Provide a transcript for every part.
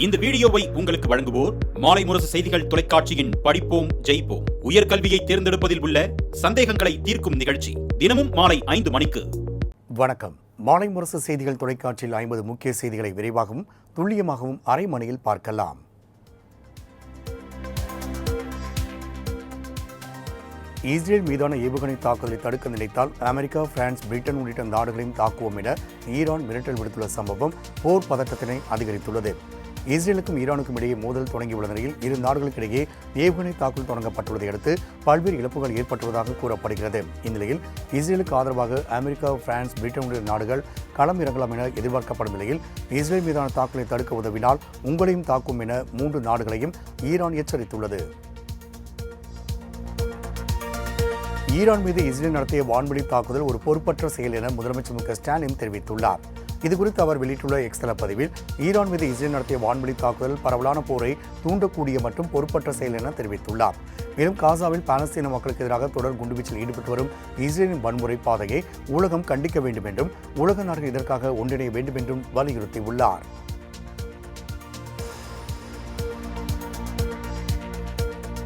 இந்த வீடியோவை உங்களுக்கு வழங்குவோர் மாலை முரசு செய்திகள் தொலைக்காட்சியின் படிப்போம் ஜெயிப்போம் உயர்கல்வியை தேர்ந்தெடுப்பதில் உள்ள சந்தேகங்களை தீர்க்கும் நிகழ்ச்சி தினமும் மாலை 5 மணிக்கு. வணக்கம். மாலை முரசு செய்திகள் தொலைக்காட்சியில் 50 முக்கிய செய்திகளை விரைவாகவும் துல்லியமாகவும் அரை மணியில் பார்க்கலாம். இஸ்ரேல் மீதான ஏவுகணை தாக்குதலை தடுக்க நினைத்தால் அமெரிக்கா, பிரான்ஸ், பிரிட்டன் உள்ளிட்ட நாடுகளையும் தாக்குவோம் என ஈரான் மிரட்டல் விடுத்துள்ள சம்பவம் போர் பதட்டத்தினை அதிகரித்துள்ளது. இஸ்ரேலுக்கும் ஈரானுக்கும் இடையே மோதல் தொடங்கியுள்ள நிலையில் இரு நாடுகளுக்கிடையே ஏவுகணை தாக்குதல் தொடங்கப்பட்டுள்ளதை அடுத்து பல்வேறு இழப்புகள் ஏற்பட்டுள்ளதாக கூறப்படுகிறது. இந்நிலையில் இஸ்ரேலுக்கு ஆதரவாக அமெரிக்கா, பிரான்ஸ், பிரிட்டன் உள்ளிட்ட நாடுகள் களம் இறங்கலாம் என எதிர்பார்க்கப்படும் நிலையில் இஸ்ரேல் மீதான தாக்குதலை தடுக்க உதவினால் உங்களையும் தாக்கும் என 3 நாடுகளையும் ஈரான் எச்சரித்துள்ளது. ஈரான் மீது இஸ்ரேல் நடத்திய வான்வெளி தாக்குதல் ஒரு பொறுப்பற்ற செயல் என முதலமைச்சர் மு க ஸ்டாலின் தெரிவித்துள்ளார். இதுகுறித்து அவர் வெளியிட்டுள்ள எக்ஸ் தள பதிவில், ஈரான் மீது இஸ்ரேல் நடத்திய வான்வெளி தாக்குதல் பரவலான போரை தூண்டக்கூடிய மற்றும் பொறுப்பற்ற செயல் என தெரிவித்துள்ளார். மேலும் காசாவில் பாலஸ்தீன மக்களுக்கு எதிராக தொடர் குண்டுவீச்சில் ஈடுபட்டு வரும் இஸ்ரேலின் வன்முறை பாதையை உலகம் கண்டிக்க வேண்டும் என்றும் உலக நாடுகள் இதற்காக ஒன்றிணைய வேண்டும் என்றும் வலியுறுத்தியுள்ளார்.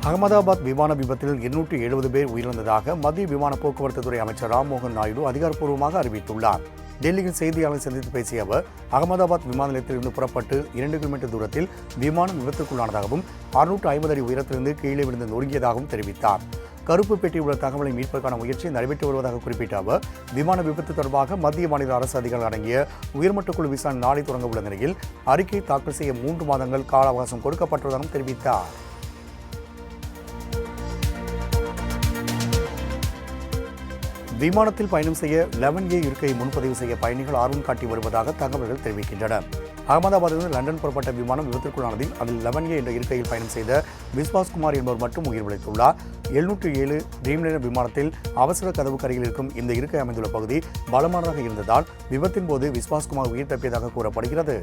அகமதாபாத் விமான விபத்தில் 270 பேர் உயிரிழந்ததாக மத்திய விமான போக்குவரத்து துறை அமைச்சர் ராம்மோகன் நாயுடு அதிகாரப்பூர்வமாக அறிவித்துள்ளார். டெல்லியில் செய்தியாளர்களை சந்தித்து பேசிய அவர், அகமதாபாத் விமான நிலையத்திலிருந்து புறப்பட்டு 2 கிலோமீட்டர் தூரத்தில் விமானம் விபத்துக்குள்ளானதாகவும் 650 அடி உயரத்திலிருந்து கீழே விழுந்து நொறுங்கியதாகவும் தெரிவித்தார். கருப்பு பெட்டியில் உள்ள தகவலை மீட்பதற்கான முயற்சி நடைபெற்று வருவதாக குறிப்பிட்ட அவர், விமான விபத்து தொடர்பாக மத்திய மாநில அரசு அதிகாரிகள் அடங்கிய உயர்மட்ட குழு விசாரணை நாளை தொடங்க உள்ள நிலையில் அறிக்கை தாக்கல் செய்ய 3 மாதங்கள் கால அவகாசம் கொடுக்கப்பட்டுள்ளதாகவும் தெரிவித்தார். விமானத்தில் பயணம் செய்ய 11A இருக்கையை முன்பதிவு செய்ய பயணிகள் ஆர்வம் காட்டி வருவதாக தகவல்கள் தெரிவிக்கின்றன. அகமதாபாத்திலிருந்து லண்டன் புறப்பட்ட விமானம் விபத்திற்குள்ளானதில் அதில் 11A என்ற இருக்கையில் பயணம் செய்த விஸ்வாஸ்குமார் என்பவர் மட்டும் உயிர் பிழைத்துள்ளார். 707 ட்ரீம்லைனர் விமானத்தில் அவசர கதவு கரையில் இருக்கும் இந்த இருக்கை அமைந்துள்ள பகுதி பலமானதாக இருந்ததால் விபத்தின் போது விஸ்வாஸ்குமார் உயிர் தப்பியதாக கூறப்படுகிறது.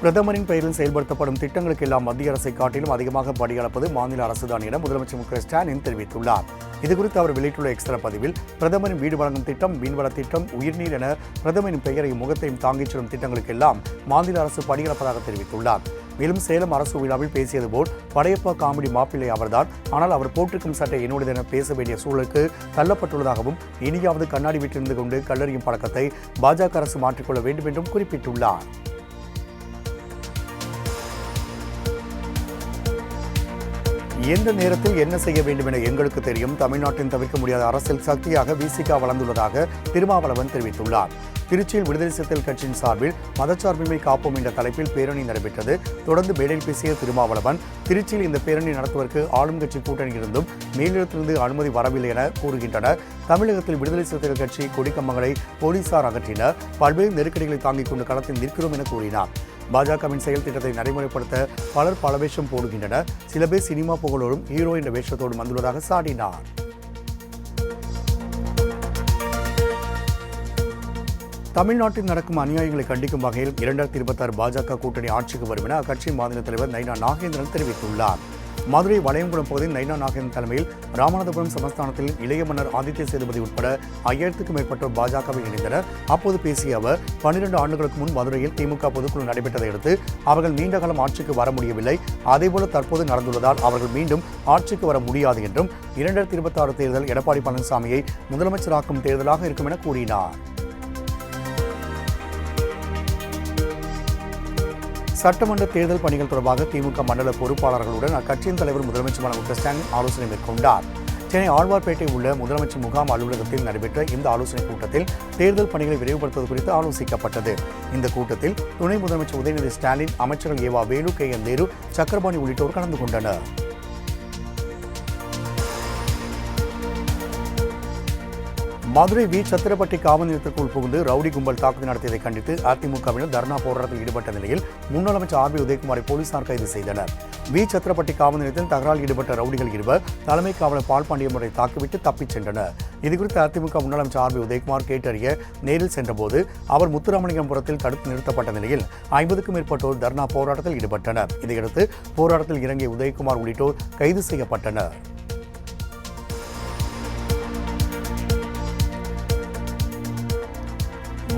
பிரதமரின் பெயரில் செயல்படுத்தப்படும் திட்டங்களுக்கு எல்லாம் மத்திய அரசை காட்டிலும் அதிகமாக படியளப்பது மாநில அரசுதான் என முதலமைச்சர் மு க ஸ்டாலின் தெரிவித்துள்ளார். இதுகுறித்து அவர் வெளியிட்டுள்ள எக்ஸ் தள பதிவில், பிரதமரின் வீடு வழங்கும் திட்டம், மீன்வள திட்டம், உயிர்நீர் என பிரதமரின் பெயரையும் முகத்தையும் தாங்கிச் செல்லும் திட்டங்களுக்கு எல்லாம் மாநில அரசு படியளப்பதாக தெரிவித்துள்ளார். மேலும் சேலம் அரசு விழாவில் பேசியது போல், படையப்பா காமெடி மாப்பிள்ளை அவர்தான், ஆனால் அவர் போட்டிருக்கும் சட்டை என்னுடையது என பேச வேண்டிய சூழலுக்கு தள்ளப்பட்டுள்ளதாகவும், இனியாவது கண்ணாடி வீட்டிலிருந்து கொண்டு கல்லறியும் பழக்கத்தை பாஜக அரசு மாற்றிக்கொள்ள வேண்டும் என்றும் குறிப்பிட்டுள்ளார். எந்த நேரத்தில் என்ன செய்ய வேண்டும் என எங்களுக்கு தெரியும். தமிழ்நாட்டின் தவிர்க்க முடியாத அரசியல் சக்தியாக விசிக வளர்ந்துள்ளதாக திருமாவளவன் தெரிவித்துள்ளார். திருச்சியில் விடுதலை சிறுத்தைகள் கட்சியின் சார்பில் மதச்சார்பின்மை காப்போம் என்ற தலைப்பில் பேரணி நடைபெற்றது. தொடர்ந்து மேடையில் பேசிய திருமாவளவன், திருச்சியில் இந்த பேரணி நடத்துவதற்கு ஆளும் கட்சி கூட்டணி இருந்தும் மேலிடத்திலிருந்து அனுமதி வரவில்லை என கூறுகின்றனர். தமிழகத்தில் விடுதலை சிறுத்தைகள் கட்சி கொடிக்கம்பங்களை போலீசார் அகற்றினர். பல்வேறு நெருக்கடிகளை தாங்கிக் கொண்டு களத்தில் நிற்கிறோம் என கூறினார். பாஜகவின் செயல் திட்டத்தை நடைமுறைப்படுத்த பலர் பல வேஷம் போடுகின்றனர். சில பேர் சினிமா புகழோடும் ஹீரோ என்ற வேஷத்தோடும் வந்துள்ளதாக சாடினார். தமிழ்நாட்டில் நடக்கும் அநியாயங்களை கண்டிக்கும் வகையில் 2026 பாஜக கூட்டணி ஆட்சிக்கு வரும் என அக்கட்சியின் மாநில தலைவர் நைனா நாகேந்திரன் தெரிவித்துள்ளார். மதுரை வளையங்குளம் பகுதியில் நைனா நாகேந்திரன் தலைமையில் ராமநாதபுரம் சமஸ்தானத்தில் இளைய மன்னர் ஆதித்ய சேதுபதி உட்பட 5000க்கும் மேற்பட்டோர் பாஜகவில் இணைந்தனர். அப்போது பேசிய அவர், 12 ஆண்டுகளுக்கு முன் மதுரையில் திமுக பொதுக்குழு நடைபெற்றதை அடுத்து அவர்கள் நீண்ட காலம் ஆட்சிக்கு வர முடியவில்லை. அதேபோல தற்போது நடந்துள்ளதால் அவர்கள் மீண்டும் ஆட்சிக்கு வர முடியாது என்றும் 2026 தேர்தல் எடப்பாடி பழனிசாமியை முதலமைச்சராக்கும் தேர்தலாக இருக்கும் என கூறினார். சட்டமன்ற தேர்தல் பணிகள் தொடர்பாக திமுக மண்டல பொறுப்பாளர்களுடன் அக்கட்சியின் தலைவர் முதலமைச்சர் மு க ஸ்டாலின் ஆலோசனை மேற்கொண்டார். சென்னை ஆழ்வார்பேட்டை உள்ள முதலமைச்சர் முகாம் அலுவலகத்தில் நடைபெற்ற இந்த ஆலோசனைக் கூட்டத்தில் தேர்தல் பணிகளை விரைவுபடுத்துவது குறித்து ஆலோசிக்கப்பட்டது. இந்த கூட்டத்தில் துணை முதலமைச்சர் உதயநிதி ஸ்டாலின், அமைச்சர்கள் ஏவா வேலு, KN நேரு, சக்கரபாணி உள்ளிட்டோர் கலந்து கொண்டனர். மதுரை வி. சத்திரப்பட்டி காவல் நிலையத்திற்குள் புகுந்து ரவுடி கும்பல் தாக்குதல் நடத்தியதை கண்டித்து அதிமுகவினர் தர்ணா போராட்டத்தில் ஈடுபட்ட நிலையில் முன்னாள் அமைச்சர் RB உதயகுமாரை போலீசார் கைது செய்தனர். வி. சத்திரப்பட்டி காவல் நிலையத்தில் தகராறில் ஈடுபட்ட ரவுடிகள் 2 தலைமை காவலர் பால்பாண்டியன் முறை தாக்கிவிட்டு தப்பிச் சென்றனர். இதுகுறித்து அதிமுக முன்னாள் அமைச்சர் RB உதயகுமார் கேட்டறிய நேரில் சென்றபோது அவர் முத்துராமலிங்கபுரத்தில் தடுத்து நிறுத்தப்பட்ட நிலையில் 50க்கும் மேற்பட்டோர் தர்ணா போராட்டத்தில் ஈடுபட்டனர். இதையடுத்து போராட்டத்தில் இறங்கிய உதயகுமார் உள்ளிட்டோர் கைது செய்யப்பட்டனர்.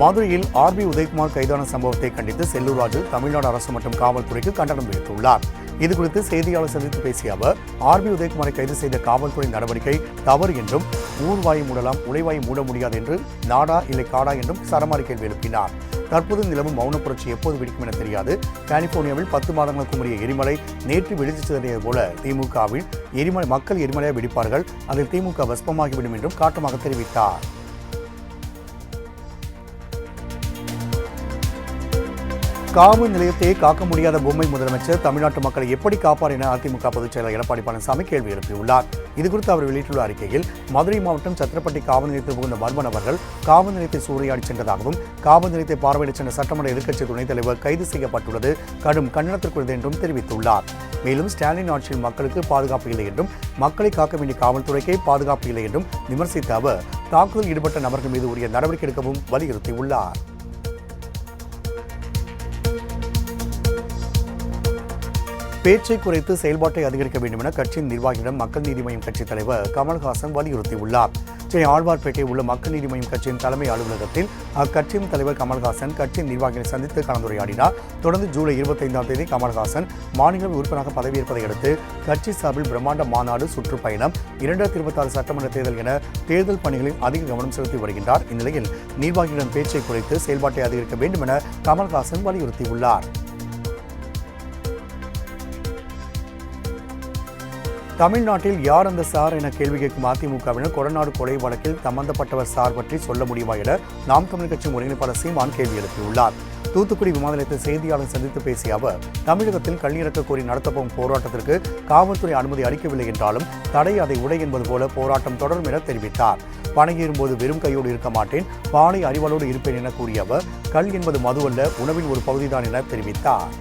மதுரையில் ஆர்பி உதயகுமார் கைதான சம்பவத்தை கண்டித்து செல்லூர் ராஜு தமிழ்நாடு அரசு மற்றும் காவல்துறைக்கு கண்டனம் தெரிவித்துள்ளார். இதுகுறித்து செய்தியாளர் சந்தித்து பேசிய அவர், ஆர்பி உதயகுமாரை கைது செய்த காவல்துறை நடவடிக்கை தவறு என்றும், ஊர்வாயை மூடலாம், உழைவாயை மூட முடியாது என்று நாடா இல்லை காடா என்றும் சரமாரி கேள்வி எழுப்பினார். தற்போது நிலவும் மௌன புரட்சி எப்போது வெடிக்கும் என தெரியாது. கலிபோர்னியாவில் 10 மாதங்களுக்கு முறைய எரிமலை நேற்று வெடித்து சிதறியது போல திமுகவில் மக்கள் எரிமலையாக வெடிப்பார்கள், அதில் திமுக பஸ்பமாகிவிடும் என்றும் காட்டமாக தெரிவித்தார். காவல் நிலையத்தை காக்க முடியாத பொம்மை முதலமைச்சர் தமிழ்நாட்டு மக்களை எப்படி காப்பார் என அதிமுக பொதுச் செயலர் எடப்பாடி பழனிசாமி கேள்வி எழுப்பியுள்ளார். இதுகுறித்து அவர் வெளியிட்டுள்ள அறிக்கையில், மதுரை மாவட்டம் சத்திரப்பட்டி காவல் நிலையத்தில் புகுந்த மர்ம நபர்கள் காவல் நிலையத்தை சூறையாடி சென்றதாகவும், காவல் நிலையத்தை பார்வையிடச் சென்ற சட்டமன்ற எதிர்க்கட்சி துணைத் தலைவர் கைது செய்யப்பட்டுள்ளது கடும் கண்டனத்திற்குரியது என்றும் தெரிவித்துள்ளார். மேலும் ஸ்டாலின் ஆட்சியில் மக்களுக்கு பாதுகாப்பு இல்லை என்றும், மக்களை காக்க வேண்டிய காவல்துறைக்கே பாதுகாப்பு இல்லை என்றும் விமர்சித்த அவர், தாக்குதல் ஈடுபட்ட நபர்கள் மீது உரிய நடவடிக்கை எடுக்கவும் வலியுறுத்தியுள்ளார். பேச்சை குறைத்து செயல்பாட்டை அதிகரிக்க வேண்டும் என கட்சியின் நிர்வாகியிடம் மக்கள் நீதி மய்யம் கட்சித் தலைவர் கமல்ஹாசன் வலியுறுத்தியுள்ளார். சென்னை ஆழ்வார்பேட்டையில் உள்ள மக்கள் நீதி மய்யம் கட்சியின் தலைமை அலுவலகத்தில் அக்கட்சியின் தலைவர் கமல்ஹாசன் கட்சியின் நிர்வாகிகளை சந்தித்து கலந்துரையாடினார். தொடர்ந்து ஜூலை 25ஆம் தேதி கமல்ஹாசன் மாநில உறுப்பினராக பதவியேற்பதை அடுத்து கட்சி சார்பில் பிரம்மாண்ட மாநாடு, சுற்றுப்பயணம், 2026 சட்டமன்ற தேர்தல் என தேர்தல் பணிகளில் அதிக கவனம் செலுத்தி வருகின்றார். இந்நிலையில் நிர்வாகிகளிடம் பேச்சை குறைத்து செயல்பாட்டை அதிகரிக்க வேண்டும் என கமல்ஹாசன் வலியுறுத்தியுள்ளார். தமிழ்நாட்டில் யார் அந்த சார் என கேள்வி கேட்கும் அதிமுகவினர் கொடநாடு கொலை வழக்கில் சம்பந்தப்பட்டவர் சார் பற்றி சொல்ல முடியுமா என நாம் தமிழ் கட்சி ஒருங்கிணைப்பாளர் சீமான் கேள்வி எழுப்பியுள்ளார். தூத்துக்குடி விமான நிலையத்தில் செய்தியாளர் சந்தித்து பேசிய அவர், தமிழகத்தில் கல்லிறக்க கோரி நடத்தப்போகும் போராட்டத்திற்கு காவல்துறை அனுமதி அளிக்கவில்லை என்றாலும் தடை அதை உடை என்பது போல போராட்டம் தொடரும் என தெரிவித்தார். பணங்கேறும்போது வெறும் கையோடு இருக்க மாட்டேன், பானை அறிவாளோடு இருப்பேன் என கூறிய அவர், கல் என்பது மது அல்ல, உணவின் ஒரு பகுதிதான் என தெரிவித்தார்.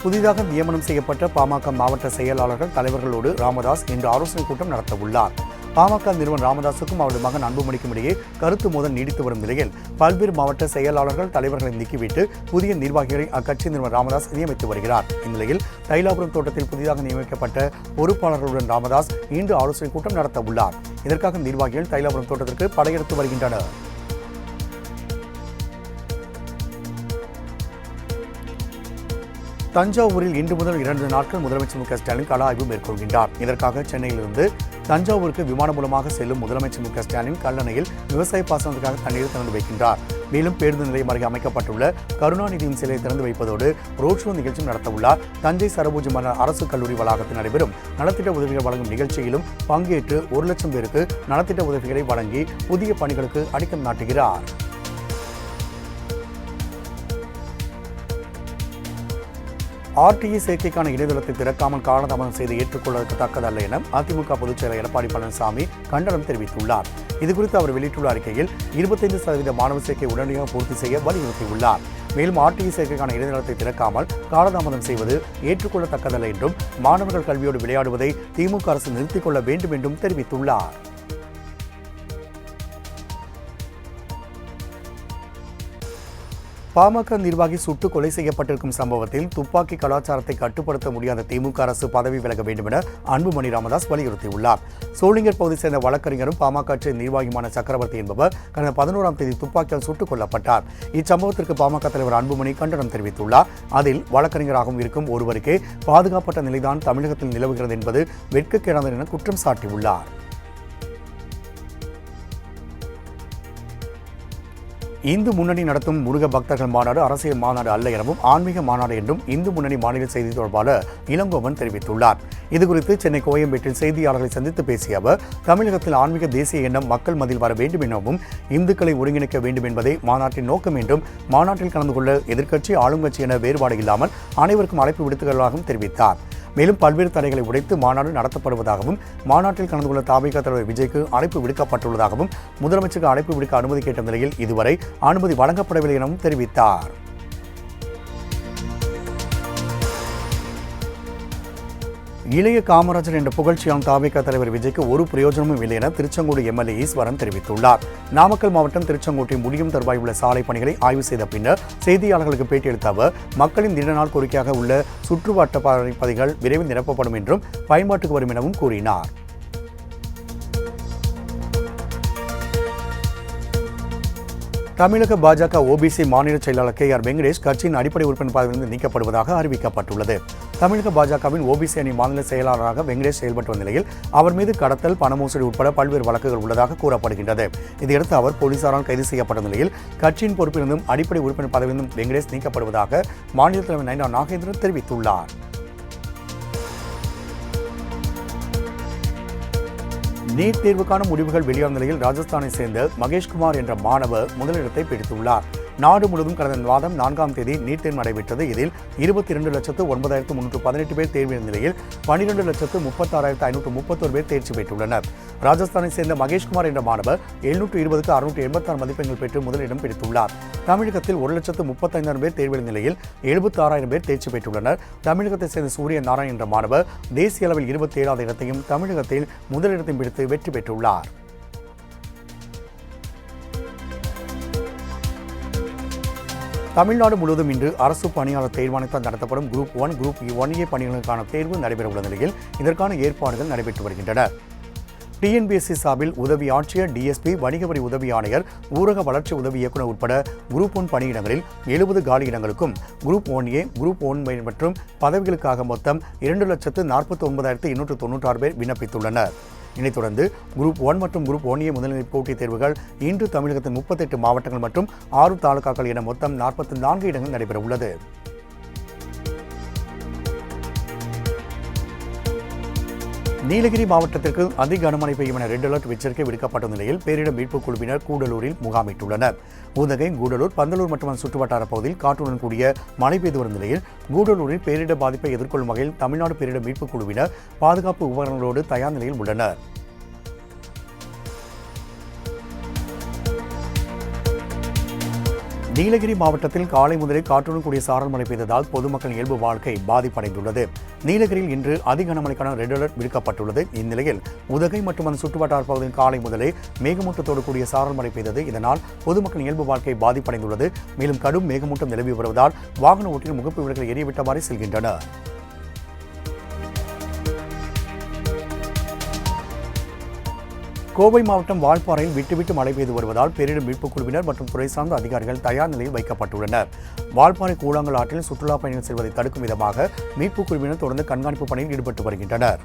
புதிதாக நியமனம் செய்யப்பட்ட பாமக மாவட்ட செயலாளர்கள் தலைவர்களோடு ராமதாஸ் இன்று ஆலோசனைக் கூட்டம் நடத்தவுள்ளார். பாமக நிறுவனர் ராமதாசுக்கும் அவரது மகன் அன்புமணிக்கும் இடையே கருத்து மோதல் நீடித்து வரும் நிலையில் பல்வேறு மாவட்ட செயலாளர்கள் தலைவர்களை நீக்கிவிட்டு புதிய நிர்வாகிகளை அக்கட்சி நிறுவனர் ராமதாஸ் நியமித்து வருகிறார். இந்நிலையில் தைலாபுரம் தோட்டத்தில் புதிதாக நியமிக்கப்பட்ட பொறுப்பாளர்களுடன் ராமதாஸ் இன்று ஆலோசனைக் கூட்டம் நடத்தவுள்ளார். இதற்காக நிர்வாகிகள் தைலாபுரம் தோட்டத்திற்கு படையெடுத்து வருகின்றனர். தஞ்சாவூரில் இன்று முதல் 2 நாட்கள் முதலமைச்சர் மு.க. ஸ்டாலின் கள ஆய்வு மேற்கொள்கின்றார். இதற்காக சென்னையிலிருந்து தஞ்சாவூருக்கு விமானம் மூலமாக செல்லும் முதலமைச்சர் மு.க. ஸ்டாலின் கல்லணையில் விவசாய பாசனத்திற்காக தண்ணீர் திறந்து வைக்கின்றார். மேலும் பேருந்து நிலையம் அருகே அமைக்கப்பட்டுள்ள கருணாநிதியின் சிலையை திறந்து வைப்பதோடு ரோட் ஷோ நிகழ்ச்சியும் நடத்தவுள்ளார். தஞ்சை சரபூஜி மன்னர் அரசு கல்லூரி வளாகத்தில் நடைபெறும் நலத்திட்ட உதவிகள் வழங்கும் நிகழ்ச்சியிலும் பங்கேற்று 1 லட்சம் பேருக்கு நலத்திட்ட உதவிகளை வழங்கி புதிய பணிகளுக்கு அடிக்கல் நாட்டுகிறார். ஆர்டிஇ சேர்க்கைக்கான இணையதளத்தை திறக்காமல் காலதாமதம் செய்து ஏற்றுக்கொள்ளத்தக்கதல்ல என அதிமுக பொதுச் செயலர் எடப்பாடி பழனிசாமி கண்டனம் தெரிவித்துள்ளார். இதுகுறித்து அவர் வெளியிட்டுள்ள அறிக்கையில் 25% மாணவர் சேர்க்கை உடனடியாக பூர்த்தி செய்ய வலியுறுத்தியுள்ளார். மேலும் ஆர்டிஇ சேர்க்கைக்கான இணையதளத்தை திறக்காமல் காலதாமதம் செய்வது ஏற்றுக்கொள்ளத்தக்கதல்ல என்றும், மாணவர்கள் கல்வியோடு விளையாடுவதை திமுக அரசு நிறுத்திக் கொள்ள வேண்டும் என்றும் தெரிவித்துள்ளார். பாமக நிர்வாகி சுட்டு கொலை செய்யப்பட்டிருக்கும் சம்பவத்தில் துப்பாக்கி கலாச்சாரத்தை கட்டுப்படுத்த முடியாத திமுக அரசு பதவி விலக வேண்டும் என அன்புமணி ராமதாஸ் வலியுறுத்தியுள்ளார். சோளிங்கர் பகுதியை சேர்ந்த வழக்கறிஞரும் பாமக நிர்வாகியுமான சக்கரவர்த்தி என்பவர் கடந்த 11ஆம் தேதி துப்பாக்கியால் சுட்டுக் கொல்லப்பட்டார். இச்சம்பவத்திற்கு பாமக தலைவர் அன்புமணி கண்டனம் தெரிவித்துள்ளார். அதில் வழக்கறிஞராகவும் இருக்கும் ஒருவருக்கே பாதுகாப்பற்ற நிலைதான் தமிழகத்தில் நிலவுகிறது என்பது வெட்கக்கேடானது என குற்றம் சாட்டியுள்ளார். இந்து முன்னணி நடத்தும் முருக பக்தர்கள் மாநாடு அரசியல் மாநாடு அல்ல எனவும் ஆன்மீக மாநாடு என்றும் இந்து முன்னணி மாநில செய்தி தொடர்பாளர் இளங்கோவன் தெரிவித்துள்ளார். இதுகுறித்து சென்னை கோயம்பேட்டில் செய்தியாளர்களை சந்தித்து பேசிய அவர், தமிழகத்தில் ஆன்மீக தேசிய எண்ணம் மக்கள் மத்தியில் வர வேண்டும் எனவும், இந்துக்களை ஒருங்கிணைக்க வேண்டும் என்பதே மாநாட்டின் நோக்கம் என்றும், மாநாட்டில் கலந்து கொள்ள எதிர்க்கட்சி ஆளுங்கட்சி என வேறுபாடு இல்லாமல் அனைவருக்கும் அழைப்பு விடுத்துள்ளதாகவும் தெரிவித்தார். மேலும் பல்வேறு தடைகளை உடைத்து மாநாடு நடத்தப்படுவதாகவும், மாநாட்டில் கலந்து கொள்ள தாவேகா தலைவர் விஜய்க்கு அழைப்பு விடுக்கப்பட்டுள்ளதாகவும், முதலமைச்சருக்கு அழைப்பு விடுக்க அனுமதி கேட்ட நிலையில் இதுவரை அனுமதி வழங்கப்படவில்லை எனவும் தெரிவித்தார். இளைய காமராஜர் என்ற புகழ்ச்சியான தாவேகா தலைவர் விஜய்க்கு ஒரு பிரயோஜனமும் இல்லை என திருச்செங்கோடு எம்எல்ஏ ஈஸ்வரன் தெரிவித்துள்ளார். நாமக்கல் மாவட்டம் திருச்செங்கோட்டை முடியும் தருவாய் உள்ள சாலை பணிகளை ஆய்வு செய்த பின்னர் செய்தியாளர்களுக்கு பேட்டியளித்த அவர், மக்களின் நீண்ட நாள் கோரிக்கையாக உள்ள சுற்றுவட்ட பகுதிகள் விரைவில் நிரப்பப்படும் என்றும் பயன்பாட்டுக்கு வரும் எனவும் கூறினார். தமிழக பாஜக ஓபிசி மாநில செயலாளர் KR வெங்கடேஷ் கட்சியின் அடிப்படை உறுப்பினர் பதவியிலிருந்து நீக்கப்படுவதாக அறிவிக்கப்பட்டுள்ளது. தமிழக பாஜகவின் ஓபிசி அணி மாநில செயலாளராக வெங்கடேஷ் செயல்பட்டு வந்த நிலையில் அவர் மீது கடத்தல், பண மோசடி உட்பட பல்வேறு வழக்குகள் உள்ளதாக கூறப்படுகின்றது. இதையடுத்து அவர் போலீசாரால் கைது செய்யப்பட்ட நிலையில் கட்சியின் பொறுப்பிலிருந்தும் அடிப்படை உறுப்பினர் பதவியிலிருந்தும் வெங்கடேஷ் நீக்கப்படுவதாக மாநில தலைவர் நயினா நாகேந்திரன் தெரிவித்துள்ளார். நீட் தேர்வுக்கான முடிவுகள் வெளியான நிலையில் ராஜஸ்தானை சேர்ந்த மகேஷ்குமார் என்ற மாணவர் முதலிடத்தை பிடித்துள்ளார். நாடு முழுவதும் கடந்த மாதம் 4ஆம் தேதி நீட் தேர்வு நடைபெற்றது. இதில் 22,09,318 பேர் தேர்வு எழுதிய நிலையில் 12,36,531 பேர் தேர்ச்சி பெற்றுள்ளனர். ராஜஸ்தானை சேர்ந்த மகேஷ்குமார் என்ற மாணவர் 720க்கு 686 மதிப்பெண்கள் பெற்று முதலிடம் பிடித்துள்ளார். தமிழகத்தில் 1,35,000 பேர் தேர்வு எழுதிய நிலையில் 76,000 பேர் தேர்ச்சி பெற்றுள்ளனர். தமிழகத்தை சேர்ந்த சூரிய நாராயண் என்ற மாணவர் தேசிய அளவில் 27வது இடத்தையும் தமிழகத்தில் முதலிடத்தையும் பிடித்து வெற்றி பெற்றுள்ளார். தமிழ்நாடு முழுவதும் இன்று அரசு பணியாளர் தேர்வாணையத்தால் நடத்தப்படும் குரூப் 1, குரூப் 1A பணிகளுக்கான தேர்வு நடைபெறவுள்ள நிலையில் இதற்கான ஏற்பாடுகள் நடைபெற்று வருகின்றன. TNPSC சார்பில் உதவி ஆட்சியர், DSP, வணிக வரி உதவி ஆணையர், ஊரக வளர்ச்சி உதவி இயக்குநர் உட்பட குரூப் 1 பணியிடங்களில் 70 காலி இடங்களுக்கும் குரூப் 1A, குரூப் 1B மற்றும் பதவிகளுக்காக மொத்தம் 2,49,896 பேர் விண்ணப்பித்துள்ளனர். இதைத் தொடர்ந்து குரூப் 1 மற்றும் குரூப் 1A முதல்நிலை போட்டித் தேர்வுகள் இன்று தமிழகத்தின் 38 மாவட்டங்கள் மற்றும் 6 தாலுகாக்கள் என மொத்தம் 44 இடங்கள் நடைபெற உள்ளது. நீலகிரி மாவட்டத்திற்கு அதிக கனமழை பெய்யும் என ரெட் அலர்ட் எச்சரிக்கை விடுக்கப்பட்ட நிலையில் பேரிடர் மீட்புக் குழுவினர் கூடலூரில் முகாமிட்டுள்ளனர். உதகை, கூடலூர், பந்தலூர் மற்றும் சுற்றுவட்டார பகுதியில் காற்றுடன் கூடிய மழை பெய்து வரும் நிலையில் கூடலூரில் பேரிடர் பாதிப்பை எதிர்கொள்ளும் வகையில் தமிழ்நாடு பேரிடர் மீட்புக் குழுவினர் பாதுகாப்பு உபகரணங்களோடு தயார் நிலையில் உள்ளனர். நீலகிரி மாவட்டத்தில் காலை முதலே காற்றுடன் கூடிய சாரல் மழை பெய்ததால் பொதுமக்கள் இயல்பு வாழ்க்கை பாதிப்படைந்துள்ளது. நீலகிரியில் இன்று அதிக கனமழைக்கான ரெட் அலர்ட் விடுக்கப்பட்டுள்ளது. இந்நிலையில் உதகை மற்றும் அதன் சுற்றுவட்டார பகுதியில் காலை முதலே மேகமூட்டத்தோடு கூடிய சாரல் மழை பெய்தது. இதனால் பொதுமக்கள் இயல்பு வாழ்க்கை பாதிப்படைந்துள்ளது. மேலும் கடும் மேகமூட்டம் நிலவி வருவதால் வாகன ஓட்டிகள் முகப்பு விளக்குகள் எரியவிட்டவாறு செல்கின்றனர். கோவை மாவட்டம் வால்பாறையில் விட்டுவிட்டு மழை பெய்து வருவதால் பேரிடர் மீட்புக் குழுவினர் மற்றும் துறை சார்ந்த அதிகாரிகள் தயார் நிலையில் வைக்கப்பட்டுள்ளனர். வால்பாறை கூழாங்கல் ஆற்றில் சுற்றுலா பயணிகள் செல்வதை தடுக்கும் விதமாக மீட்புக் குழுவினர் தொடர்ந்து கண்காணிப்பு பணியில் ஈடுபட்டு வருகின்றனர்.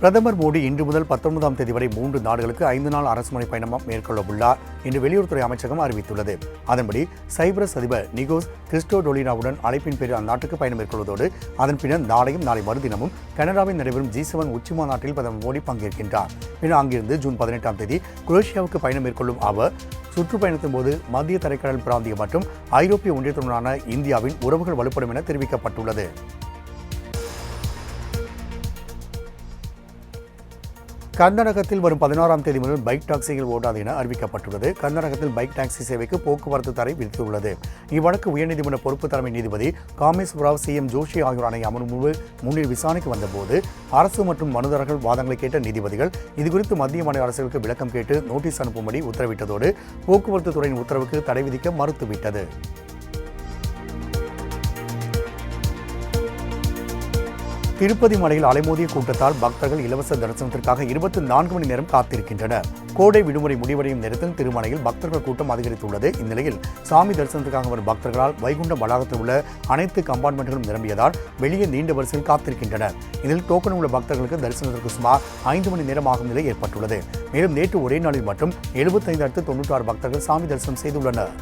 பிரதமர் மோடி இன்று முதல் 19ஆம் தேதி வரை 3 நாடுகளுக்கு 5 நாள் அரசுமுறை பயணம் மேற்கொள்ள உள்ளார் என்று வெளியுறவுத்துறை அமைச்சகம் அறிவித்துள்ளது. அதன்படி சைப்ரஸ் அதிபர் நிகோஸ் கிறிஸ்டோடோலினாவுடன் அழைப்பின் பேரில் அந்நாட்டுக்கு பயணம் மேற்கொள்வதோடு அதன் பின்னர் நாளையும் நாளை மறுதினமும் கனடாவில் நடைபெறும் G7 உச்சி மாநாட்டில் பிரதமர் மோடி பங்கேற்கின்றார். பின்னர் அங்கிருந்து ஜூன் 18ஆம் தேதி குரோஷியாவுக்கு பயணம் மேற்கொள்ளும் அவர் சுற்றுப்பயணத்தின் போது மத்திய தரைக்கடல் பிராந்தியம் மற்றும் ஐரோப்பிய ஒன்றியத்துடனான இந்தியாவின் உறவுகள் வலுப்படும் என தெரிவிக்கப்பட்டுள்ளது. கர்நாடகத்தில் வரும் 16ஆம் தேதி முதல் பைக் டாக்ஸிகள் ஓடாது என அறிவிக்கப்பட்டுள்ளது. கர்நாடகத்தில் பைக் டாக்ஸி சேவைக்கு போக்குவரத்து தடை விதித்துள்ளது. இவ்வழக்கு உயர்நீதிமன்ற பொறுப்பு தலைமை நீதிபதி காமேஸ்வரராவ், CM ஜோஷி ஆகியோர் அடங்கிய அமர்வு முன்னில் விசாரணைக்கு வந்தபோது அரசு மற்றும் மனுதாரர்கள் வாதங்களை கேட்ட நீதிபதிகள் இதுகுறித்து மத்திய மாநில அரசுகளுக்கு விளக்கம் கேட்டு நோட்டீஸ் அனுப்பும்படி உத்தரவிட்டதோடு போக்குவரத்து துறையின் உத்தரவுக்கு தடை விதிக்க மறுத்துவிட்டது. திருப்பதி மலையில் அலைமோதிய கூட்டத்தால் பக்தர்கள் இலவச தரிசனத்திற்காக 24 மணி நேரம் காத்திருக்கின்றனர். கோடை விடுமுறை முடிவடையும் நேரத்தில் திருமலையில் பக்தர்கள் கூட்டம் அதிகரித்துள்ளது. இந்நிலையில் சாமி தரிசனத்திற்காக வரும் பக்தர்களால் வைகுண்டம் வளாகத்தில் உள்ள அனைத்து கம்பார்ட்மெண்ட்களும் நிரம்பியதால் வெளியே நீண்ட வரிசையில் காத்திருக்கின்றனர். இதில் டோக்கன் உள்ள பக்தர்களுக்கு தரிசனத்திற்கு சுமார் 5 மணி நேரம் ஆகும் நிலை ஏற்பட்டுள்ளது. மேலும் நேற்று ஒரே நாளில் மட்டும் 75,96 பக்தர்கள் சாமி தரிசனம் செய்துள்ளனர்.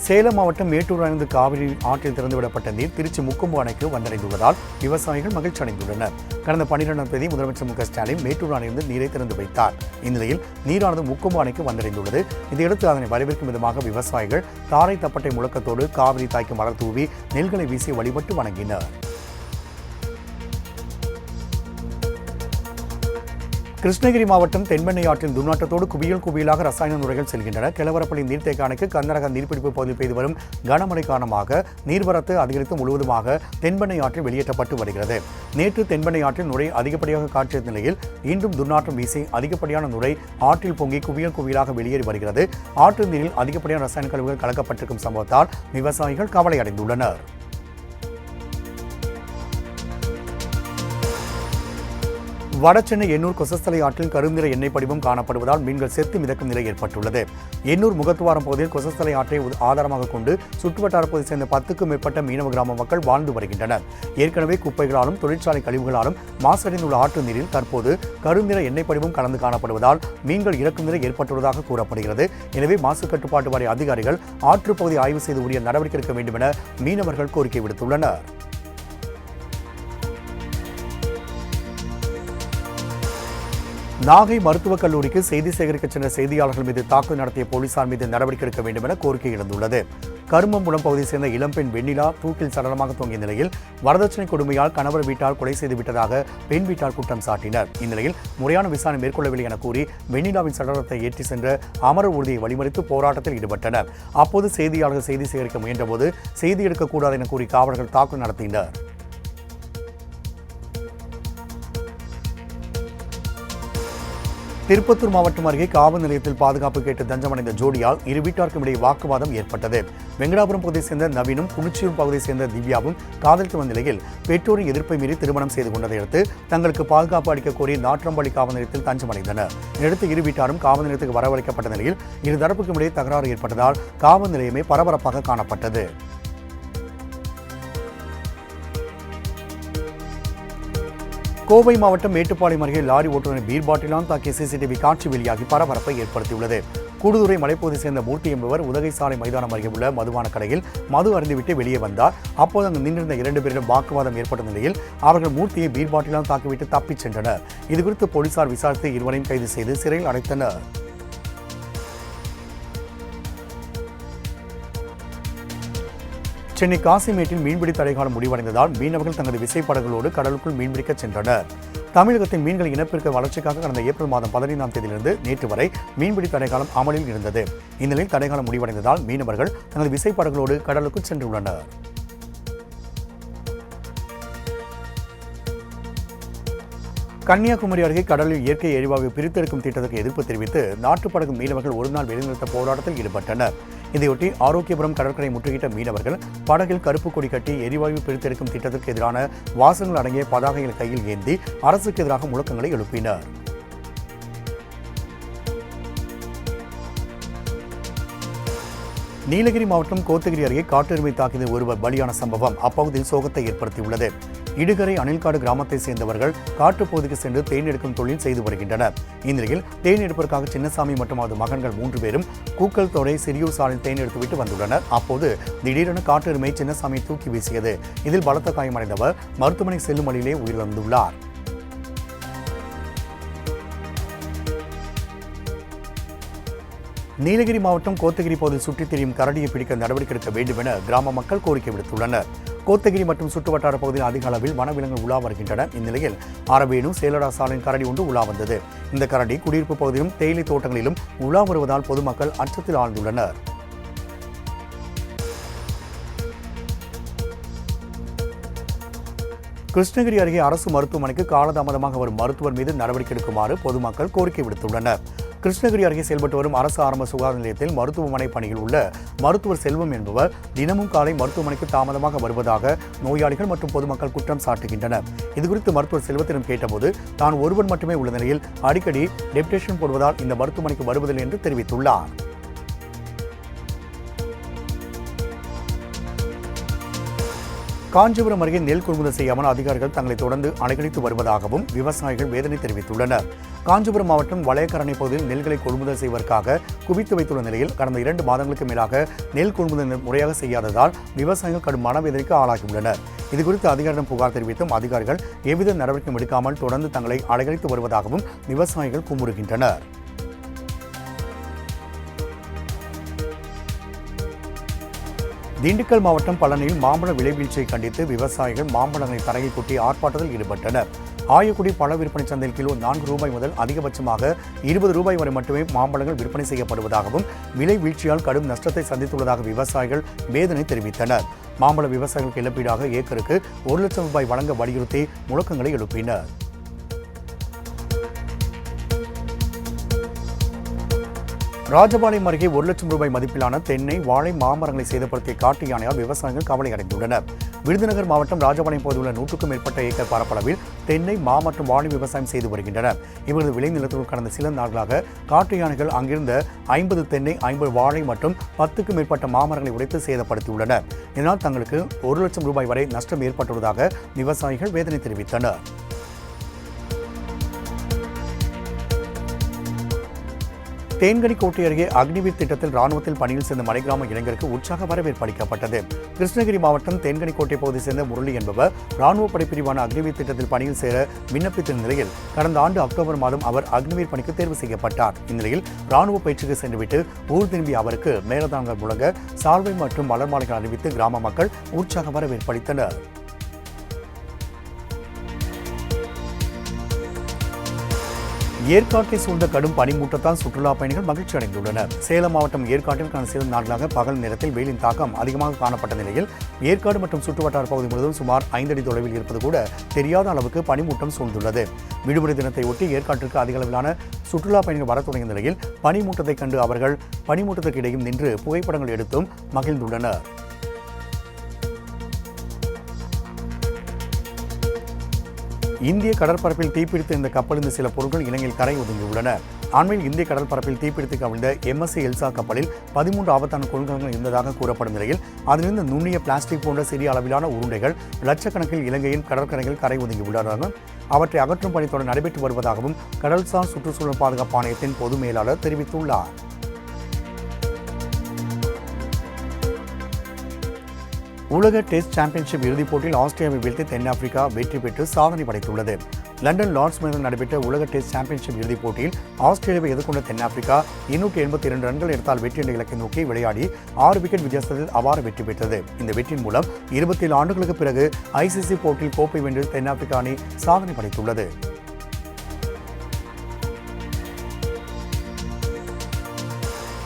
சேலம் மாவட்டம் மேட்டூர் அணைந்து காவிரி ஆற்றில் திறந்துவிடப்பட்ட நீர் திருச்சி முக்கொம்பு அணைக்கு வந்தடைந்துள்ளதால் விவசாயிகள் மகிழ்ச்சி அடைந்துள்ளனர். கடந்த 12ஆம் தேதி முதலமைச்சர் மு க ஸ்டாலின் மேட்டூர் அணையிலிருந்து நீரை திறந்து வைத்தார். இந்நிலையில் நீரானது முக்கொம்பு அணைக்கு வந்தடைந்துள்ளது. இதையடுத்து அதனை வரவேற்கும் விதமாக விவசாயிகள் தாரை தப்பட்டை முழக்கத்தோடு காவிரி தாய்க்கு மலர் தூவி நெல்களை வீசி வழிபட்டு வணங்கினர். கிருஷ்ணகிரி மாவட்டம் தென்பெண்ணை ஆற்றில் துர்நாற்றத்தோடு குவியலாக ரசாயன நுரைகள் செல்கின்றன. கிழவரப்பள்ளி நீர்த்தேக்க அணைக்கு கர்நாடக நீர்பிடிப்பு பகுதியில் பெய்து வரும் கனமழை காரணமாக நீர்வரத்து அதிகரித்து முழுவதுமாக தென்பெண்ணை ஆற்றில் வெளியேற்றப்பட்டு வருகிறது. நேற்று தென்பெண்ணை ஆற்றில் நுரை அதிகப்படியாக காற்றிய நிலையில் இன்றும் துர்நாற்றம் வீசி அதிகப்படியான நுரை ஆற்றில் பொங்கி குவியலாக வெளியேறி வருகிறது. ஆற்று நீரில் அதிகப்படியான ரசாயன கழிவுகள் கலக்கப்பட்டிருக்கும் சம்பவத்தால் விவசாயிகள் கவலை அடைந்துள்ளனர். வடசென்னை எண்ணூர் கொசஸ்தலை ஆற்றில் கருநிற எண்ணெய் படிவம் காணப்படுவதால் மீன்கள் செத்து மிதக்கும் நிலை ஏற்பட்டுள்ளது. எண்ணூர் முகத்துவாரம் பகுதியில் கொசஸ்தலை ஆற்றை ஆதாரமாக கொண்டு சுற்றுவட்டார பகுதியை சேர்ந்த 10க்கும் மேற்பட்ட மீனவ கிராம மக்கள் வாழ்ந்து வருகின்றனர். ஏற்கனவே குப்பைகளாலும் தொழிற்சாலை கழிவுகளாலும் மாசடைந்துள்ள ஆற்று நீரில் தற்போது கருநிற எண்ணெய் படிவம் கலந்து காணப்படுவதால் மீன்கள் இறக்கும் நிலை ஏற்பட்டுள்ளதாக கூறப்படுகிறது. எனவே மாசு கட்டுப்பாட்டு வாரிய அதிகாரிகள் ஆற்றுப் பகுதியை ஆய்வு செய்து உரிய நடவடிக்கை எடுக்க வேண்டும் என மீனவர்கள் கோரிக்கை விடுத்துள்ளனர். நாகை மருத்துவக் கல்லூரிக்கு செய்தி சேகரிக்கச் சென்ற செய்தியாளர்கள் மீது தாக்குதல் நடத்திய போலீசார் மீது நடவடிக்கை எடுக்க வேண்டும் என கோரிக்கை எழுந்துள்ளது. கருமம்புலம் பகுதியை சேர்ந்த இளம்பெண் வெண்ணிலா தூக்கில் சடலமாக தொங்கிய நிலையில் வரதட்சணை கொடுமையால் கணவர் வீட்டால் கொலை செய்து விட்டதாக பெண் வீட்டார் குற்றம் சாட்டினர். இந்நிலையில் முறையான விசாரணை மேற்கொள்ளவில்லை என கூறி வெண்ணிலாவின் சடலத்தை ஏற்றி சென்ற அமரர் ஊர்தியை வழிமறித்து போராட்டத்தில் ஈடுபட்டனர். அப்போது செய்தியாளர்கள் செய்தி சேகரிக்க முயன்றபோது செய்தி எடுக்கக்கூடாது என கூறி காவலர்கள் தாக்குதல் நடத்தினர். திருப்பத்தூர் மாவட்டம் அருகே காவல் நிலையத்தில் பாதுகாப்பு கேட்டு தஞ்சமடைந்த ஜோடியால் இரு வீட்டாருக்கும் இடையே வாக்குவாதம் ஏற்பட்டது. வெங்கடாபுரம் பகுதியைச் சேர்ந்த நவீனும் குனிச்சியூர் பகுதியைச் சேர்ந்த திவ்யாவும் காதலித்து வந்த நிலையில் பெற்றோரின் எதிர்ப்பை மீறி திருமணம் செய்து கொண்டதை அடுத்து தங்களுக்கு பாதுகாப்பு அளிக்க கோரி நாற்றம்பள்ளி காவல் நிலையத்தில் தஞ்சமடைந்தனர். இதையடுத்து இரு வீட்டாரும் காவல் நிலையத்துக்கு வரவழைக்கப்பட்ட நிலையில் இரு தரப்புக்கும் இடையே தகராறு ஏற்பட்டதால் காவல் நிலையமே பரபரப்பாக காணப்பட்டது. கோவை மாவட்டம் மேட்டுப்பாளையம் அருகே லாரி ஓட்டுநரை பீர் பாட்டிலால் தாக்கிய சிசிடிவி காட்சி வெளியாகி பரபரப்பை ஏற்படுத்தியுள்ளது. கூடுதுறை மலைப்பகுதியை சேர்ந்த மூர்த்தி என்பவர் உதகை சாலை மைதானம் அருகே உள்ள மதுபான கடையில் மது அருந்திவிட்டு வெளியே வந்தார். அப்போது அங்கு நின்றிருந்த 2 பேரிடம் வாக்குவாதம் ஏற்பட்ட நிலையில் அவர்கள் மூர்த்தியை பீர் பாட்டிலால் தாக்கிவிட்டு தப்பிச் சென்றனர். இதுகுறித்து போலீசார் விசாரித்து இருவரையும் கைது செய்து சிறையில் அடைத்தனர். சென்னை காசிமேட்டில் மீன்பிடி தடைகாலம் முடிவடைந்ததால் மீனவர்கள் தங்களது விசைப்படகுகளோடு கடலுக்குள் மீன்பிடிக்க சென்றனர். தமிழகத்தின் மீன்கள் இனப்பெருக்க வளர்ச்சிக்காக கடந்த ஏப்ரல் மாதம் 15ஆம் தேதியிலிருந்து நேற்று வரை மீன்பிடி தடைகாலம் அமலில் இருந்தது. இந்நிலையில் தடைகாலம் முடிவடைந்ததால் மீனவர்கள் தங்களது விசைப்படகுகளோடு கடலுக்குள் சென்றுள்ளனர். கன்னியாகுமரி அருகே கடலில் இயற்கை எரிவாயு பிரித்தெடுக்கும் திட்டத்திற்கு எதிர்ப்பு தெரிவித்து நாட்டுப்படகு மீனவர்கள் ஒருநாள் வெளிநிறுத்த போராட்டத்தில் ஈடுபட்டனர். இதையொட்டி ஆரோக்கியபுரம் கடற்கரை முற்றுகையிட்ட மீனவர்கள் படகில் கருப்பு கொடி கட்டி எரிவாயு பிரித்தெடுக்கும் திட்டத்திற்கு எதிரான வாசகங்கள் அடங்கிய பதாகைகள் கையில் ஏந்தி அரசுக்கு எதிராக முழக்கங்களை எழுப்பினர். நீலகிரி மாவட்டம் கோத்தகிரி அருகே காட்டெருமை தாக்கியதில் ஒருவர் பலியான சம்பவம் அப்பகுதியில் சோகத்தை ஏற்படுத்தியுள்ளது. இடுகரை அணில்காடு கிராமத்தை சேர்ந்தவர்கள் காட்டுப்பகுதிக்கு சென்று தேன் எடுக்கும் தொழில் செய்து வருகின்றனர். இந்நிலையில் தேன் எடுப்பதற்காக சின்னசாமி மற்றும் அவரது மகன்கள் 3 பேரும் கூக்கல் தோடை சிறியூர் சாலையில் தேன் எடுத்துவிட்டு வந்துள்ளனர். அப்போது திடீரென காட்டெருமை சின்னசாமியை தூக்கி வீசியது. இதில் பலத்த காயமடைந்தவர் மருத்துவமனை செல்லும் வழியிலே உயிரிழந்துள்ளார். நீலகிரி மாவட்டம் கோத்தகிரி பகுதியில் சுற்றித் திரியும் கரடியை பிடிக்க நடவடிக்கை எடுக்க வேண்டும் என கிராம மக்கள் கோரிக்கை விடுத்துள்ளனர். கோத்தகிரி மற்றும் சுற்றுவட்டார பகுதியில் அதிக அளவில் வனவிலங்குகள் உலா வருகின்றன. இந்நிலையில் அரவேணு சேலடா சாலையின் கரடி ஒன்று உலா வந்தது. இந்த கரடி குடியிருப்பு பகுதியிலும் தேயிலை தோட்டங்களிலும் உலா வருவதால் பொதுமக்கள் அச்சத்தில் ஆழ்ந்துள்ளனர். கிருஷ்ணகிரி அருகே அரசு மருத்துவமனைக்கு காலதாமதமாக வரும் மருத்துவர் மீது நடவடிக்கை எடுக்குமாறு பொதுமக்கள் கோரிக்கை விடுத்துள்ளனர். கிருஷ்ணகிரி அருகே செயல்பட்டு வரும் அரசு ஆரம்ப சுகாதார நிலையத்தில் மருத்துவமனை பணியில் உள்ள மருத்துவர் செல்வம் என்பவர் தினமும் காலை மருத்துவமனைக்கு தாமதமாக வருவதாக நோயாளிகள் மற்றும் பொதுமக்கள் குற்றம் சாட்டுகின்றனர். இதுகுறித்து மருத்துவர் செல்வத்திடம் கேட்டபோது தான் ஒருவன் மட்டுமே உள்ள நிலையில் அடிக்கடி டெப்டேஷன் போடுவதால் இந்த மருத்துவமனைக்கு வருவதில்லை என்று தெரிவித்துள்ளார். காஞ்சிபுரம் அருகே நெல் கொள்முதல் செய்யாமல் அதிகாரிகள் தங்களை தொடர்ந்து அலைக்கழித்து வருவதாகவும் விவசாயிகள் வேதனை தெரிவித்துள்ளனர். காஞ்சிபுரம் மாவட்டம் வளையக்கரணை பகுதியில் நெல்களை கொள்முதல் செய்வதற்காக குவித்து வைத்துள்ள நிலையில் கடந்த 2 மாதங்களுக்கு மேலாக நெல் கொள்முதல் முறையாக செய்யாததால் விவசாயிகள் கடும் மனவேதனைக்கு ஆளாகியுள்ளனர். இதுகுறித்து அதிகாரிடம் புகார் தெரிவித்தும் அதிகாரிகள் எவ்வித நடவடிக்கையும் எடுக்காமல் தொடர்ந்து தங்களை அலைக்கழித்து வருவதாகவும் விவசாயிகள் குமுறுகின்றனர். திண்டுக்கல் மாவட்டம் பழனியில் மாம்பழ விலை வீழ்ச்சியை கண்டித்து விவசாயிகள் மாம்பழங்களை தரையில் கொட்டி ஆர்ப்பாட்டத்தில் ஈடுபட்டனர். ஆயக்குடி பழ விற்பனை சந்தையில் கிலோ 4 ரூபாய் முதல் அதிகபட்சமாக 20 ரூபாய் வரை மட்டுமே மாம்பழங்கள் விற்பனை செய்யப்படுவதாகவும் விலை வீழ்ச்சியால் கடும் நஷ்டத்தை சந்தித்துள்ளதாக விவசாயிகள் வேதனை தெரிவித்தனர். மாம்பழ விவசாயிகளுக்கு இழப்பீடாக ஏக்கருக்கு 1 லட்சம் ரூபாய் வழங்க வலியுறுத்தி முழக்கங்களை எழுப்பினர். ராஜபாளையம் அருகே 1 லட்சம் ரூபாய் மதிப்பிலான தென்னை, வாழை, மாமரங்களை சேதப்படுத்திய காட்டு யானையால் விவசாயிகள் கவலை அடைந்துள்ளனர். விருதுநகர் மாவட்டம் ராஜபாளையம் பகுதியில் உள்ள 100க்கும் மேற்பட்ட ஏக்கர் பரப்பளவில் தென்னை, மா மற்றும் வாழை விவசாயம் செய்து வருகின்றனர். இவரது விளைநிலத்தில் கடந்த சில நாட்களாக காட்டு யானைகள் அங்கிருந்த 50 தென்னை, 50 வாழை மற்றும் 10க்கும் மேற்பட்ட மாமரங்களை உடைத்து சேதப்படுத்தியுள்ளனர். இதனால் தங்களுக்கு 1 லட்சம் ரூபாய் வரை நஷ்டம் ஏற்பட்டுள்ளதாக விவசாயிகள் வேதனை தெரிவித்தனர். தேன்கனிக்கோட்டை அருகே அக்னிவீர் திட்டத்தில் ராணுவத்தில் பணியில் சேர்ந்த மலைக்கிராம இளைஞருக்கு உற்சாக வரவேற்பு அளிக்கப்பட்டது. கிருஷ்ணகிரி மாவட்டம் தேன்கனிக்கோட்டை பகுதியை சேர்ந்த முரளி என்பவர் ராணுவ படைப்பிரிவான அக்னிவீர் திட்டத்தில் பணியில் சேர விண்ணப்பித்த நிலையில் கடந்த ஆண்டு அக்டோபர் மாதம் அவர் அக்னிவீர் பணிக்கு தேர்வு செய்யப்பட்டார். இந்நிலையில் ராணுவ பயிற்சிக்கு சென்றுவிட்டு ஊர் திரும்பிய அவருக்கு மேலதாங்கள் முழங்க சால்வை மற்றும் மலர் மாலைகள் அணிவித்து கிராம மக்கள் உற்சாக வரவேற்பு அளித்தனர். ஏற்காட்டை சூழ்ந்த கடும் பனிமூட்டத்தால் சுற்றுலா பயணிகள் மகிழ்ச்சி அடைந்துள்ளனர். சேலம் மாவட்டம் ஏற்காட்டில் கடந்த சில நாட்களாக பகல் நேரத்தில் வெயிலின் தாக்கம் அதிகமாக காணப்பட்ட நிலையில் ஏற்காடு மற்றும் சுற்றுவட்டார பகுதி முழுவதும் சுமார் 5 அடி தொலைவில் இருப்பது கூட தெரியாத அளவுக்கு பனிமூட்டம் சூழ்ந்துள்ளது. விடுமுறை தினத்தை ஒட்டி ஏற்காட்டிற்கு அதிக அளவிலான சுற்றுலா பயணிகள் வரத் தொடங்கிய நிலையில் பனிமூட்டத்தை கண்டு அவர்கள் பனிமூட்டத்திற்கு இடையும் நின்று புகைப்படங்கள் எடுத்தும் மகிழ்ந்துள்ளனர். இந்திய கடற்பரப்பில் தீப்பிடித்த இந்த கப்பலில் சில பொருட்கள் இலங்கையில் கரை ஒதுங்கியுள்ளன. அண்மையில் இந்திய கடற்பரப்பில் தீப்பிடித்து கவிழ்ந்த MSC எல்சா கப்பலில் 13 ஆபத்தான கொள்கலன்கள் இருந்ததாக கூறப்படும் நிலையில் அதிலிருந்து நுண்ணிய பிளாஸ்டிக் போன்ற சிறிய அளவிலான உருண்டைகள் லட்சக்கணக்கில் இலங்கையின் கடற்கரையில் கரை ஒதுங்கியுள்ளதாகவும் அவற்றை அகற்றும் பணி தொடர்ந்து நடைபெற்று வருவதாகவும் கடல்சார் சுற்றுச்சூழல் பாதுகாப்பு ஆணையத்தின் பொது மேலாளர் தெரிவித்துள்ளார். உலக டெஸ்ட் சாம்பியன்ஷிப் இறுதிப் போட்டியில் ஆஸ்திரேலியாவை வீழ்த்தி தென்னாப்பிரிக்கா வெற்றி பெற்று சாதனை படைத்துள்ளது. லண்டன் லார்ட்ஸ் மைதானத்தில் நடைபெற்ற உலக டெஸ்ட் சாம்பியன்ஷிப் இறுதிப் போட்டியில் ஆஸ்திரேலியாவை எதிர்கொண்ட தென்னாப்பிரிக்கா 282 ரன்கள் எடுத்தால் வெற்றி என்ற இலக்கை நோக்கி விளையாடி 6 விக்கெட் வித்தியாசத்தில் அபார வெற்றி பெற்றது. இந்த வெற்றியின் மூலம் 27 ஆண்டுகளுக்கு பிறகு ICC போட்டியில் கோப்பை வென்று தென்னாப்பிரிக்கா அணி சாதனை படைத்துள்ளது.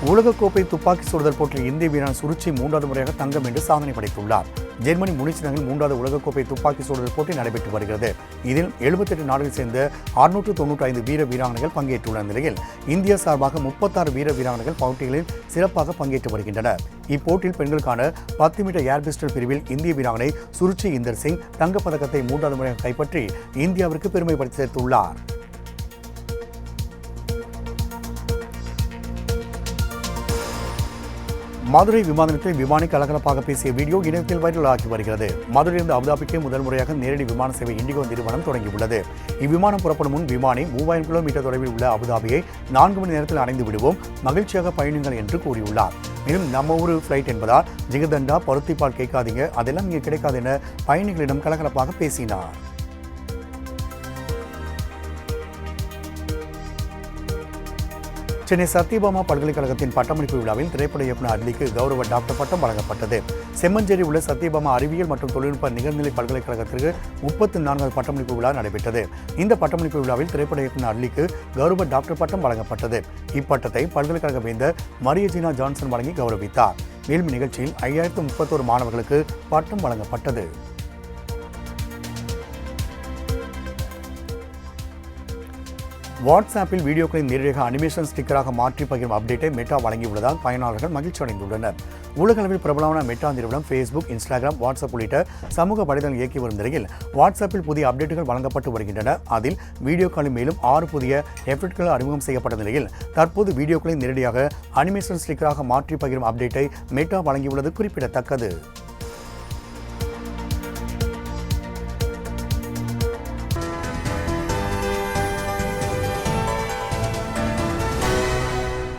உலகக்கோப்பை துப்பாக்கி சுடுதல் போட்டியில் இந்திய வீரன் சுருச்சி 3வது முறையாக தங்கம் வென்று சாதனை படைத்துள்ளார். ஜெர்மனி முனிச் நகரில் 3வது உலகக்கோப்பை துப்பாக்கி சுடுதல் போட்டி நடைபெற்று வருகிறது. இதில் 78 நாடுகளை சேர்ந்த 695 வீர வீராங்கனைகள் பங்கேற்றுள்ள நிலையில் இந்தியா சார்பாக 36 வீர வீராங்கனைகள் போட்டிகளில் சிறப்பாக பங்கேற்று வருகின்றனர். இப்போட்டியில் பெண்களுக்கான 10 மீட்டர் ஏர் பிஸ்டல் பிரிவில் இந்திய வீராங்கனை சுருச்சி இந்தர் சிங் தங்கப்பதக்கத்தை 3வது முறையாக கைப்பற்றி இந்தியாவிற்கு பெருமை படுத்தி சேர்த்துள்ளார். மதுரை விமான நிலையத்தில் விமானி கலகலப்பாக பேசிய வீடியோ இணையத்தில் வைரலாகி வருகிறது. மதுரையிலிருந்து அபுதாபிக்கு முதல் முறையாக நேரடி விமான சேவை இண்டிகோ நிறுவனம் தொடங்கியுள்ளது. இவ்விமானம் புறப்படும் முன் விமானி 3000 கிலோமீட்டர் தொலைவில் உள்ள அபுதாபியை 4 மணி நேரத்தில் அடைந்து விடுவோம், மகிழ்ச்சியாக பயணிங்கள் என்று கூறியுள்ளார். மேலும் நம்ம ஊர் ஃபிளைட் என்பதால் ஜிகதண்டா, பருத்திப்பால் கேட்காதீங்க, அதெல்லாம் இங்கே கிடைக்காது என பயணிகளிடம் கலகலப்பாக பேசினார். சென்னை சத்யபாமா பல்கலைக்கழகத்தின் பட்டமளிப்பு விழாவில் திரைப்பட இயக்குநர் அட்லிக்கு கௌரவ டாக்டர் பட்டம் வழங்கப்பட்டது. செம்மஞ்சேரி உள்ள சத்யபாமா அறிவியல் மற்றும் தொழில்நுட்ப நிகர்நிலை பல்கலைக்கழகத்திற்கு 34வது பட்டமளிப்பு விழா நடைபெற்றது. இந்த பட்டமளிப்பு விழாவில் திரைப்பட இயக்குநர் அட்லிக்கு கௌரவ டாக்டர் பட்டம் வழங்கப்பட்டது. இப்பட்டத்தை பல்கலைக்கழக வேந்தர் மரியஜினா ஜான்சன் வழங்கி கௌரவித்தார். மேலும் நிகழ்ச்சியில் 5031 மாணவர்களுக்கு பட்டம் வழங்கப்பட்டது. வாட்ஸ்ஆப்பில் வீடியோக்களை நேரடியாக அனிமேஷன் ஸ்டிக்கராக மாற்றி பகிரும் அப்டேட்டை மெட்டா வழங்கியுள்ளதால் பயனாளர்கள் மகிழ்ச்சி அடைந்துள்ளனர். உலகளவில் பிரபலமான மெட்டா நிறுவனம் ஃபேஸ்புக், இன்ஸ்டாகிராம், வாட்ஸ்அப் உள்ளிட்ட சமூக வலைதளங்கள் இயக்கி வரும் நிலையில் வாட்ஸ்ஆப்பில் புதிய அப்டேட்டுகள் வழங்கப்பட்டு வருகின்றன. அதில் வீடியோக்களில் மேலும் 6 புதிய எஃபெக்ட்கள் அறிமுகம் செய்யப்பட்ட நிலையில் தற்போது வீடியோக்களை நேரடியாக அனிமேஷன் ஸ்டிக்கராக மாற்றி பகிரும் அப்டேட்டை மெட்டா வழங்கியுள்ளது குறிப்பிடத்தக்கது.